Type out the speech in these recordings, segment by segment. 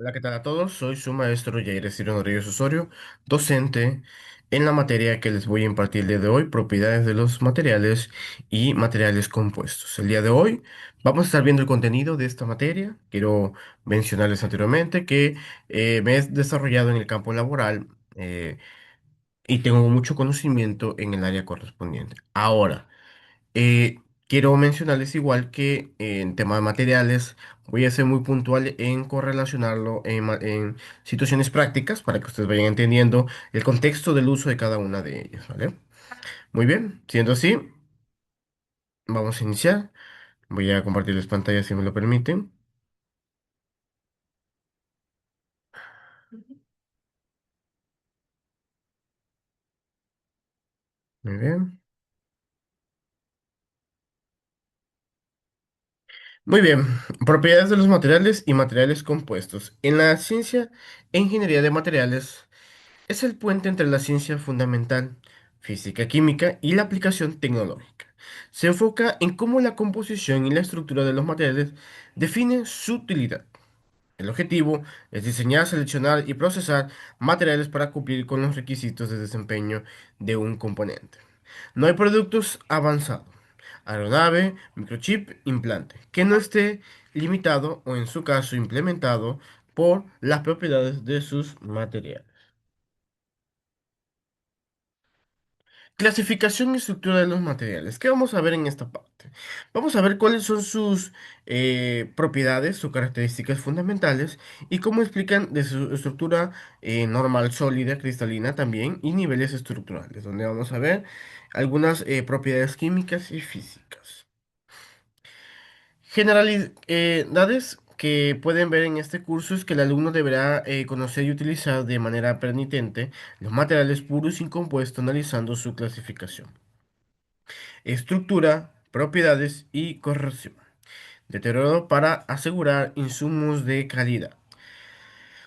Hola, ¿qué tal a todos? Soy su maestro Jair Cyrano Reyes Osorio, docente en la materia que les voy a impartir el día de hoy, propiedades de los materiales y materiales compuestos. El día de hoy vamos a estar viendo el contenido de esta materia. Quiero mencionarles anteriormente que me he desarrollado en el campo laboral y tengo mucho conocimiento en el área correspondiente. Ahora, eh, quiero mencionarles igual que en tema de materiales voy a ser muy puntual en correlacionarlo en situaciones prácticas para que ustedes vayan entendiendo el contexto del uso de cada una de ellas, ¿vale? Muy bien, siendo así, vamos a iniciar. Voy a compartirles pantalla si me lo permiten. Muy bien. Muy bien, propiedades de los materiales y materiales compuestos. En la ciencia e ingeniería de materiales, es el puente entre la ciencia fundamental, física, química y la aplicación tecnológica. Se enfoca en cómo la composición y la estructura de los materiales definen su utilidad. El objetivo es diseñar, seleccionar y procesar materiales para cumplir con los requisitos de desempeño de un componente. No hay productos avanzados, aeronave, microchip, implante, que no esté limitado o en su caso implementado por las propiedades de sus materiales. Clasificación y estructura de los materiales. ¿Qué vamos a ver en esta parte? Vamos a ver cuáles son sus propiedades, sus características fundamentales y cómo explican de su estructura normal, sólida, cristalina también y niveles estructurales, donde vamos a ver algunas propiedades químicas y físicas. Generalidades que pueden ver en este curso es que el alumno deberá conocer y utilizar de manera penitente los materiales puros y compuestos analizando su clasificación, estructura, propiedades y corrosión. Deterioro para asegurar insumos de calidad.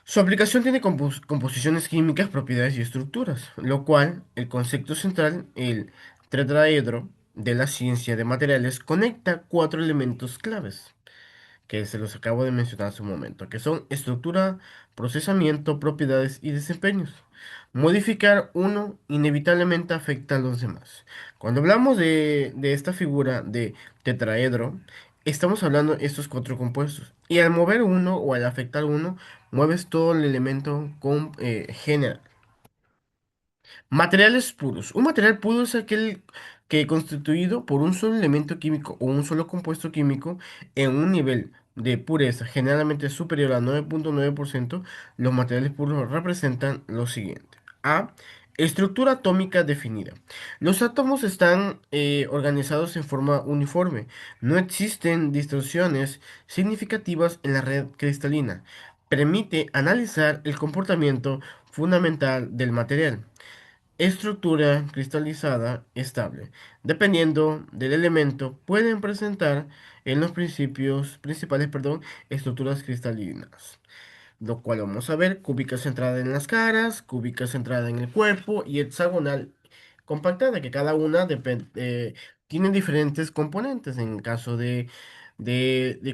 Su aplicación tiene composiciones químicas, propiedades y estructuras, lo cual el concepto central, el tetraedro de la ciencia de materiales, conecta cuatro elementos claves que se los acabo de mencionar hace un momento, que son estructura, procesamiento, propiedades y desempeños. Modificar uno inevitablemente afecta a los demás. Cuando hablamos de esta figura de tetraedro, estamos hablando de estos cuatro compuestos. Y al mover uno o al afectar uno, mueves todo el elemento con, general. Materiales puros. Un material puro es aquel que constituido por un solo elemento químico o un solo compuesto químico en un nivel de pureza generalmente superior a 9,9%. Los materiales puros representan lo siguiente. A. Estructura atómica definida. Los átomos están organizados en forma uniforme. No existen distorsiones significativas en la red cristalina. Permite analizar el comportamiento fundamental del material. Estructura cristalizada estable. Dependiendo del elemento, pueden presentar en los principales, estructuras cristalinas, lo cual vamos a ver: cúbica centrada en las caras, cúbica centrada en el cuerpo y hexagonal compactada, que cada una tiene diferentes componentes. En el caso de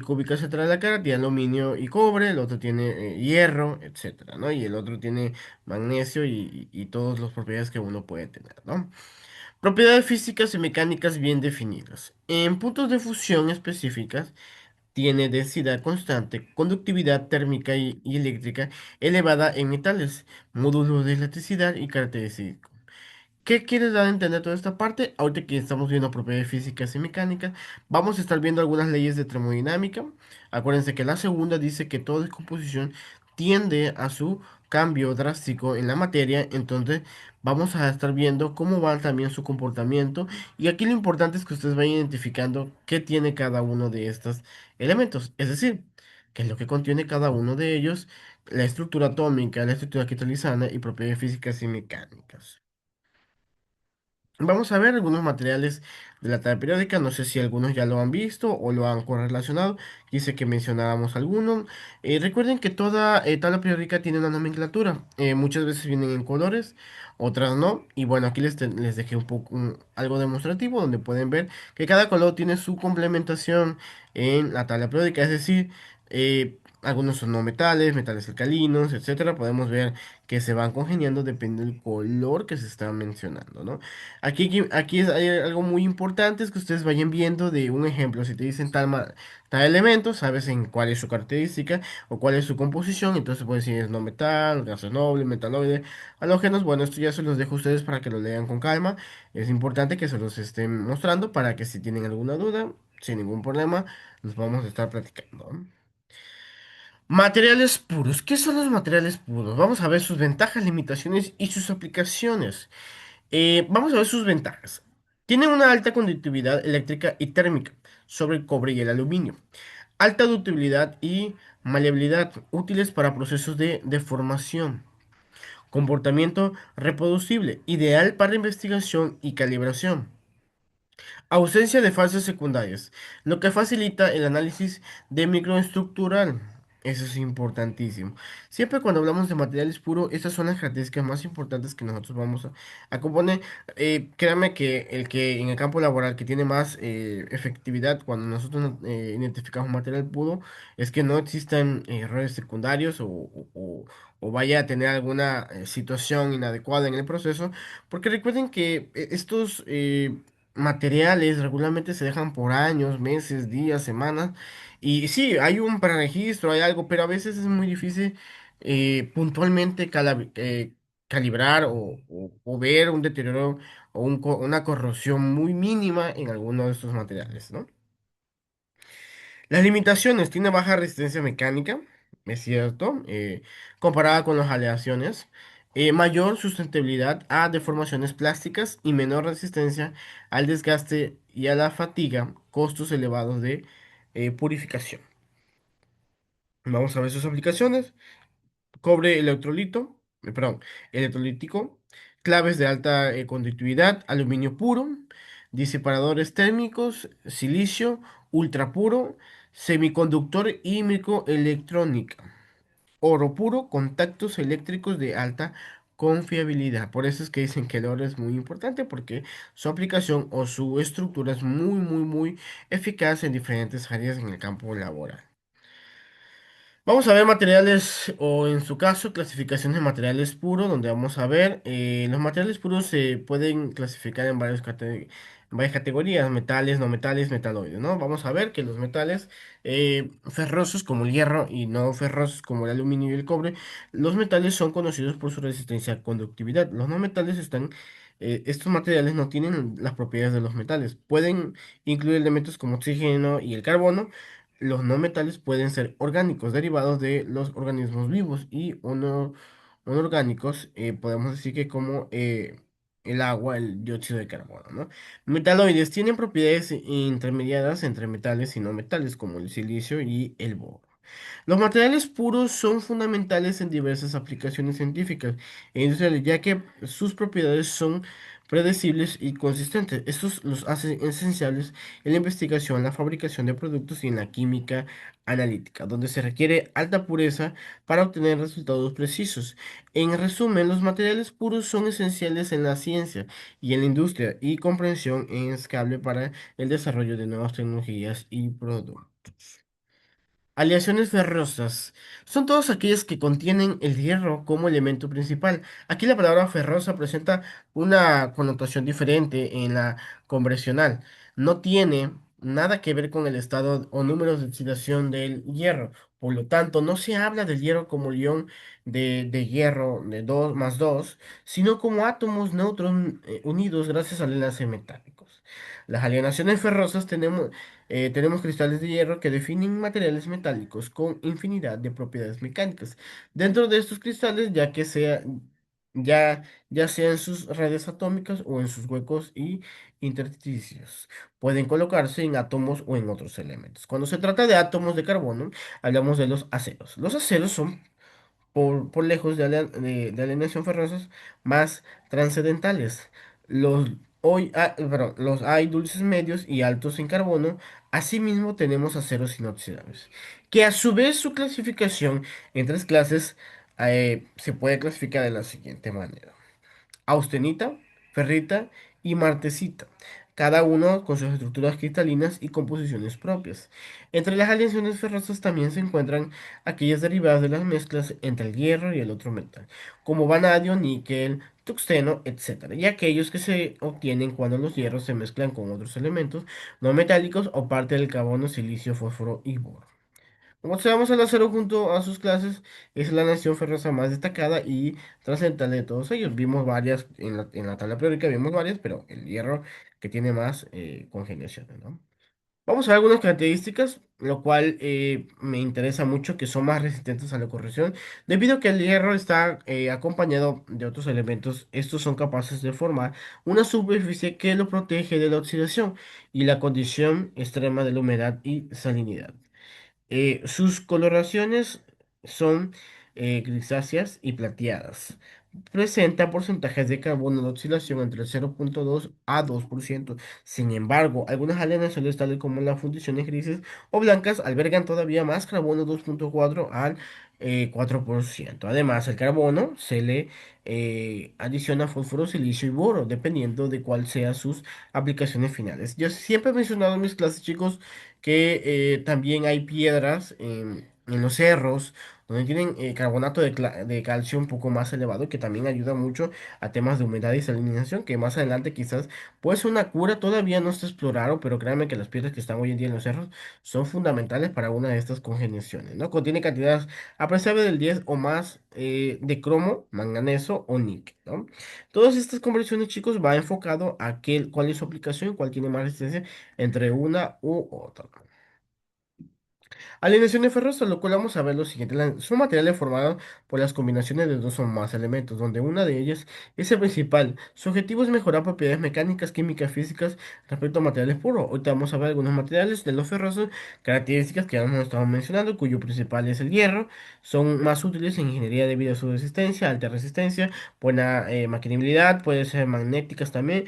cúbica centrada en la cara, tiene aluminio y cobre, el otro tiene hierro, etcétera, ¿no? Y el otro tiene magnesio y todas las propiedades que uno puede tener, ¿no? Propiedades físicas y mecánicas bien definidas. En puntos de fusión específicas, tiene densidad constante, conductividad térmica y eléctrica elevada en metales, módulo de electricidad y características. ¿Qué quiere dar a entender toda esta parte? Ahorita que estamos viendo propiedades físicas y mecánicas, vamos a estar viendo algunas leyes de termodinámica. Acuérdense que la segunda dice que toda descomposición tiende a su cambio drástico en la materia, entonces vamos a estar viendo cómo va también su comportamiento. Y aquí lo importante es que ustedes vayan identificando qué tiene cada uno de estos elementos, es decir, qué es lo que contiene cada uno de ellos, la estructura atómica, la estructura cristalizana y propiedades físicas y mecánicas. Vamos a ver algunos materiales de la tabla periódica. No sé si algunos ya lo han visto o lo han correlacionado. Quise que mencionáramos algunos. Recuerden que toda tabla periódica tiene una nomenclatura. Muchas veces vienen en colores, otras no. Y bueno, aquí les dejé un poco algo demostrativo donde pueden ver que cada color tiene su complementación en la tabla periódica. Es decir, algunos son no metales, metales alcalinos, etcétera. Podemos ver que se van congeniando dependiendo del color que se está mencionando, ¿no? Hay algo muy importante, es que ustedes vayan viendo de un ejemplo. Si te dicen tal elemento, sabes en cuál es su característica o cuál es su composición. Entonces puedes decir es no metal, gases noble, metaloide, halógenos. Bueno, esto ya se los dejo a ustedes para que lo lean con calma. Es importante que se los estén mostrando para que si tienen alguna duda, sin ningún problema, los vamos a estar platicando. Materiales puros. ¿Qué son los materiales puros? Vamos a ver sus ventajas, limitaciones y sus aplicaciones. Vamos a ver sus ventajas. Tienen una alta conductividad eléctrica y térmica sobre el cobre y el aluminio. Alta ductibilidad y maleabilidad, útiles para procesos de deformación. Comportamiento reproducible, ideal para investigación y calibración. Ausencia de fases secundarias, lo que facilita el análisis de microestructural. Eso es importantísimo. Siempre cuando hablamos de materiales puros, estas son las características más importantes que nosotros vamos a componer. Créanme que el que en el campo laboral que tiene más efectividad cuando nosotros identificamos material puro es que no existan errores secundarios o vaya a tener alguna situación inadecuada en el proceso. Porque recuerden que estos materiales regularmente se dejan por años, meses, días, semanas. Y sí, hay un preregistro, hay algo, pero a veces es muy difícil puntualmente calibrar o ver un deterioro o una corrosión muy mínima en alguno de estos materiales, ¿no? Las limitaciones, tiene baja resistencia mecánica, es cierto, comparada con las aleaciones, mayor sustentabilidad a deformaciones plásticas y menor resistencia al desgaste y a la fatiga, costos elevados de purificación. Vamos a ver sus aplicaciones. Cobre perdón, electrolítico, claves de alta conductividad, aluminio puro, disipadores térmicos, silicio, ultra puro, semiconductor y microelectrónica, oro puro, contactos eléctricos de alta confiabilidad. Por eso es que dicen que el oro es muy importante porque su aplicación o su estructura es muy eficaz en diferentes áreas en el campo laboral. Vamos a ver materiales o en su caso clasificación de materiales puros, donde vamos a ver los materiales puros se pueden clasificar en en varias categorías, metales, no metales, metaloides, ¿no? Vamos a ver que los metales ferrosos como el hierro y no ferrosos como el aluminio y el cobre, los metales son conocidos por su resistencia a conductividad. Los no metales estos materiales no tienen las propiedades de los metales. Pueden incluir elementos como oxígeno y el carbono. Los no metales pueden ser orgánicos, derivados de los organismos vivos y no orgánicos, podemos decir que como el agua, el dióxido de carbono, ¿no? Metaloides tienen propiedades intermediadas entre metales y no metales, como el silicio y el boro. Los materiales puros son fundamentales en diversas aplicaciones científicas e industriales, ya que sus propiedades son predecibles y consistentes. Estos los hacen esenciales en la investigación, la fabricación de productos y en la química analítica, donde se requiere alta pureza para obtener resultados precisos. En resumen, los materiales puros son esenciales en la ciencia y en la industria y comprensión es escalable para el desarrollo de nuevas tecnologías y productos. Aleaciones ferrosas son todas aquellas que contienen el hierro como elemento principal. Aquí la palabra ferrosa presenta una connotación diferente en la convencional. No tiene nada que ver con el estado o números de oxidación del hierro. Por lo tanto, no se habla del hierro como ion de hierro de 2 más 2, sino como átomos neutros unidos gracias al enlace metálicos. Las alienaciones ferrosas tenemos cristales de hierro que definen materiales metálicos con infinidad de propiedades mecánicas. Dentro de estos cristales, ya sea en sus redes atómicas o en sus huecos y intersticios, pueden colocarse en átomos o en otros elementos. Cuando se trata de átomos de carbono, hablamos de los aceros. Los aceros son por lejos de alienación ferrosos más trascendentales. Los hay dulces medios y altos en carbono. Asimismo, tenemos aceros inoxidables, que a su vez su clasificación en tres clases se puede clasificar de la siguiente manera: austenita, ferrita y martesita. cada uno con sus estructuras cristalinas y composiciones propias. Entre las aleaciones ferrosas también se encuentran aquellas derivadas de las mezclas entre el hierro y el otro metal, como vanadio, níquel, tuxteno, etcétera, y aquellos que se obtienen cuando los hierros se mezclan con otros elementos no metálicos o parte del carbono, silicio, fósforo y boro. Como observamos, el acero junto a sus clases es la nación ferrosa más destacada y trascendental de todos ellos. Vimos varias, en la tabla periódica vimos varias, pero el hierro que tiene más congeniaciones, ¿no? Vamos a ver algunas características, lo cual me interesa mucho, que son más resistentes a la corrosión. Debido a que el hierro está acompañado de otros elementos, estos son capaces de formar una superficie que lo protege de la oxidación y la condición extrema de la humedad y salinidad. Sus coloraciones son grisáceas y plateadas. Presenta porcentajes de carbono de oscilación entre el 0,2 a 2%. Sin embargo, algunas aleaciones, tales como las fundiciones grises o blancas, albergan todavía más carbono, 2,4 al 4%. Además, el carbono se le adiciona fósforo, silicio y boro, dependiendo de cuál sean sus aplicaciones finales. Yo siempre he mencionado en mis clases, chicos, que también hay piedras en los cerros donde tienen carbonato de calcio un poco más elevado, que también ayuda mucho a temas de humedad y salinización, que más adelante quizás puede ser una cura. Todavía no está explorado, pero créanme que las piedras que están hoy en día en los cerros son fundamentales para una de estas congeniaciones, ¿no? Contiene cantidades apreciables del 10 o más de cromo, manganeso o níquel, ¿no? Todas estas conversiones, chicos, va enfocado a cuál es su aplicación, cuál tiene más resistencia entre una u otra. Alineaciones ferrosas, lo cual vamos a ver lo siguiente. Son materiales formados por las combinaciones de dos o más elementos, donde una de ellas es el principal. Su objetivo es mejorar propiedades mecánicas, químicas, físicas respecto a materiales puros. Ahorita vamos a ver algunos materiales de los ferrosos, características que ya hemos estado mencionando, cuyo principal es el hierro. Son más útiles en ingeniería debido a su resistencia, alta resistencia, buena maquinabilidad, pueden ser magnéticas también,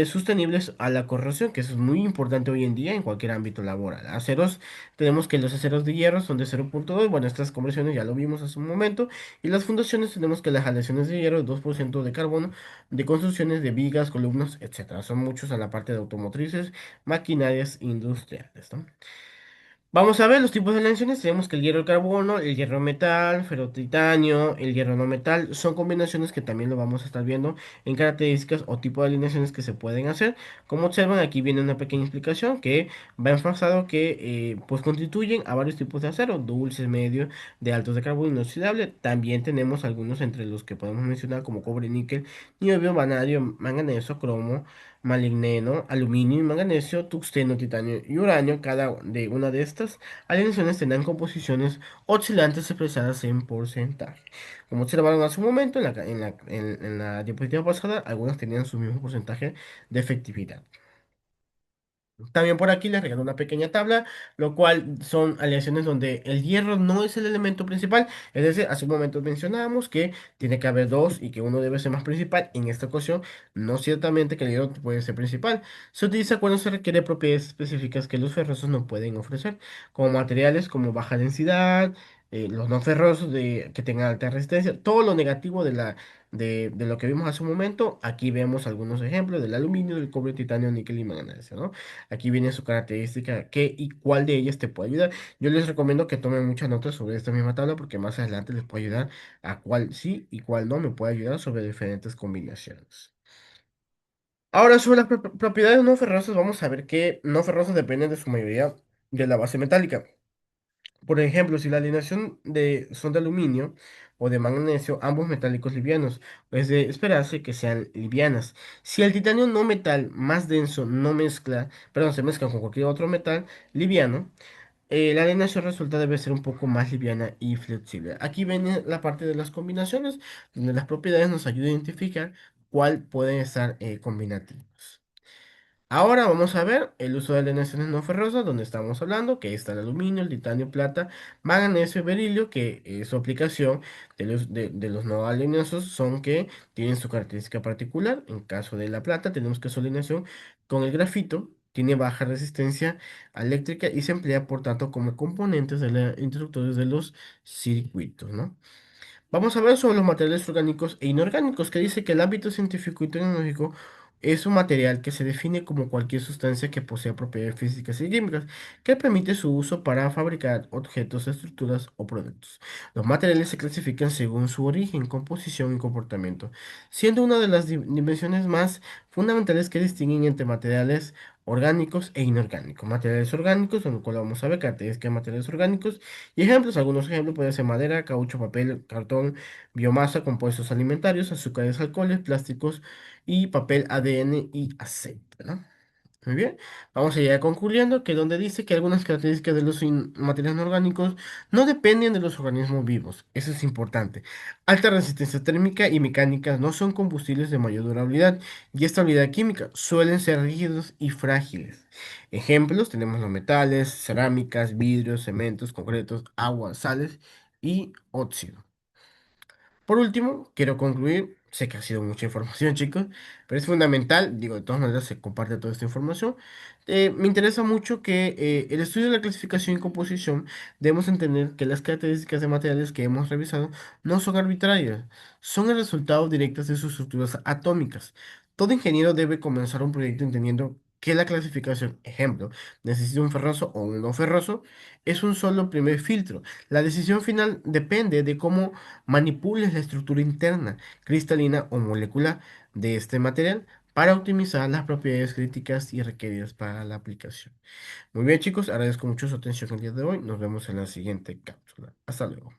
sostenibles a la corrosión, que eso es muy importante hoy en día en cualquier ámbito laboral. Aceros, tenemos que los aceros de hierro son de 0,2. Bueno, estas conversiones ya lo vimos hace un momento. Y las fundaciones, tenemos que las aleaciones de hierro, 2% de carbono, de construcciones de vigas, columnas, etcétera. Son muchos a la parte de automotrices, maquinarias industriales, ¿no? Vamos a ver los tipos de aleaciones. Tenemos que el hierro de carbono, el hierro metal, ferrotitanio, el hierro no metal. Son combinaciones que también lo vamos a estar viendo en características o tipo de alineaciones que se pueden hacer. Como observan, aquí viene una pequeña explicación que va enfatizado que pues constituyen a varios tipos de acero, dulces, medios, de altos de carbono inoxidable. También tenemos algunos entre los que podemos mencionar como cobre, níquel, niobio, vanadio, manganeso, cromo, maligneno, aluminio y manganeso, tuxteno, titanio y uranio. Cada de una de estas alineaciones tendrán composiciones oscilantes expresadas en porcentaje. Como observaron hace un momento en la diapositiva pasada, algunas tenían su mismo porcentaje de efectividad. También por aquí les regalo una pequeña tabla, lo cual son aleaciones donde el hierro no es el elemento principal. Es decir, hace un momento mencionábamos que tiene que haber dos y que uno debe ser más principal. En esta ocasión, no ciertamente que el hierro puede ser principal. Se utiliza cuando se requiere propiedades específicas que los ferrosos no pueden ofrecer, como materiales como baja densidad, los no ferrosos que tengan alta resistencia, todo lo negativo de lo que vimos hace un momento. Aquí vemos algunos ejemplos del aluminio, del cobre, titanio, níquel y manganeso, ¿no? Aquí viene su característica, qué y cuál de ellas te puede ayudar. Yo les recomiendo que tomen muchas notas sobre esta misma tabla, porque más adelante les puede ayudar a cuál sí y cuál no me puede ayudar sobre diferentes combinaciones. Ahora, sobre las propiedades no ferrosas, vamos a ver que no ferrosas dependen de su mayoría de la base metálica. Por ejemplo, si la alineación son de aluminio o de magnesio, ambos metálicos livianos, es de esperarse que sean livianas. Si el titanio no metal más denso no mezcla, perdón, se mezcla con cualquier otro metal liviano, la alineación resulta debe ser un poco más liviana y flexible. Aquí viene la parte de las combinaciones, donde las propiedades nos ayudan a identificar cuál pueden estar combinativos. Ahora vamos a ver el uso de aleaciones no ferrosas, donde estamos hablando, que está el aluminio, el titanio, plata, manganeso y berilio, que su aplicación de los no alineados son que tienen su característica particular. En caso de la plata, tenemos que su alineación con el grafito tiene baja resistencia eléctrica y se emplea, por tanto, como componentes de los interruptores de los circuitos, ¿no? Vamos a ver sobre los materiales orgánicos e inorgánicos, que dice que el ámbito científico y tecnológico es un material que se define como cualquier sustancia que posea propiedades físicas y químicas que permite su uso para fabricar objetos, estructuras o productos. Los materiales se clasifican según su origen, composición y comportamiento, siendo una de las dimensiones más fundamentales que distinguen entre materiales orgánicos e inorgánicos. Materiales orgánicos, en lo cual vamos a ver características de materiales orgánicos y ejemplos. Algunos ejemplos pueden ser madera, caucho, papel, cartón, biomasa, compuestos alimentarios, azúcares, alcoholes, plásticos y papel, ADN y aceite, ¿no? Muy bien, vamos a ir concluyendo que donde dice que algunas características de los materiales no orgánicos no dependen de los organismos vivos. Eso es importante. Alta resistencia térmica y mecánica no son combustibles de mayor durabilidad y estabilidad química. Suelen ser rígidos y frágiles. Ejemplos, tenemos los metales, cerámicas, vidrios, cementos, concretos, agua, sales y óxido. Por último, quiero concluir, sé que ha sido mucha información, chicos, pero es fundamental, digo, de todas maneras se comparte toda esta información. Me interesa mucho que el estudio de la clasificación y composición debemos entender que las características de materiales que hemos revisado no son arbitrarias, son el resultado directo de sus estructuras atómicas. Todo ingeniero debe comenzar un proyecto entendiendo que la clasificación, ejemplo, necesita un ferroso o un no ferroso, es un solo primer filtro. La decisión final depende de cómo manipules la estructura interna, cristalina o molecular de este material para optimizar las propiedades críticas y requeridas para la aplicación. Muy bien, chicos, agradezco mucho su atención el día de hoy. Nos vemos en la siguiente cápsula. Hasta luego.